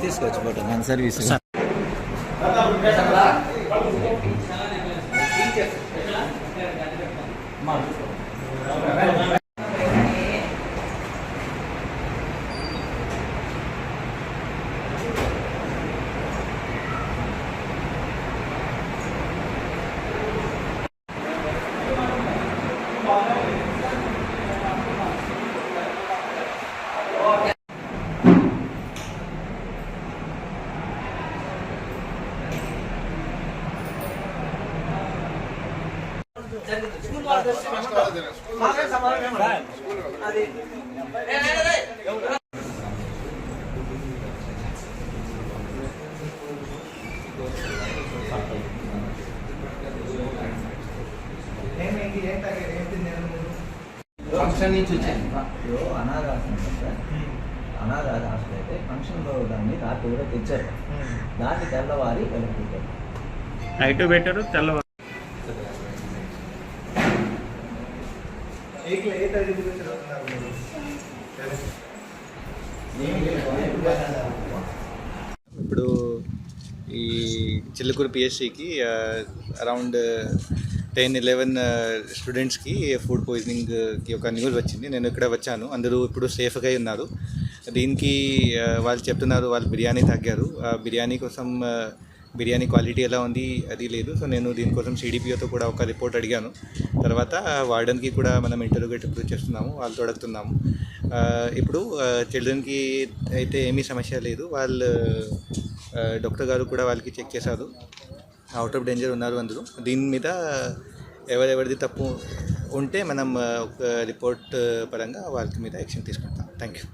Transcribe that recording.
తీసుకోవచ్చు ఫోటో మన service. Function నుంచి వచ్చాను. అనాథ ఆశ్రమం సార్, అనాథ హాస్టల్ అయితే ఫంక్షన్లో దాన్ని రాత్రి కూడా తెచ్చారు. దాన్ని తెల్లవారి వెళ్ళిపోతారు. నైట్ పెట్టారు, తెల్లవారు. ఇప్పుడు ఈ చిల్లకూరు పిఎస్సికి అరౌండ్ 10-11 స్టూడెంట్స్కి ఫుడ్ పాయిజనింగ్కి ఒక న్యూస్ వచ్చింది. నేను ఇక్కడ వచ్చాను, అందరూ ఇప్పుడు సేఫ్గా ఉన్నారు. దీనికి వాళ్ళు చెప్తున్నారు వాళ్ళు బిర్యానీ తాగారు. బిర్యానీ కోసం బిర్యానీ క్వాలిటీ ఎలా ఉంది అది లేదు. సో నేను దీనికోసం సిడిపిఓతో కూడా ఒక రిపోర్ట్ అడిగాను. తర్వాత వార్డెన్కి కూడా మనం ఇంటరోగేటివ్ చేస్తున్నాము, వాళ్ళతో అడుగుతున్నాము. ఇప్పుడు చిల్డ్రన్కి అయితే ఏమీ సమస్య లేదు. వాళ్ళు డాక్టర్ గారు కూడా వాళ్ళకి చెక్ చేశారు, అవుట్ ఆఫ్ డేంజర్ ఉన్నారు అందరూ. దీని మీద ఎవరెవరిది తప్పు ఉంటే మనం ఒక రిపోర్ట్ పరంగా వాళ్ళకి మీద యాక్షన్ తీసుకుంటాం. Thank you.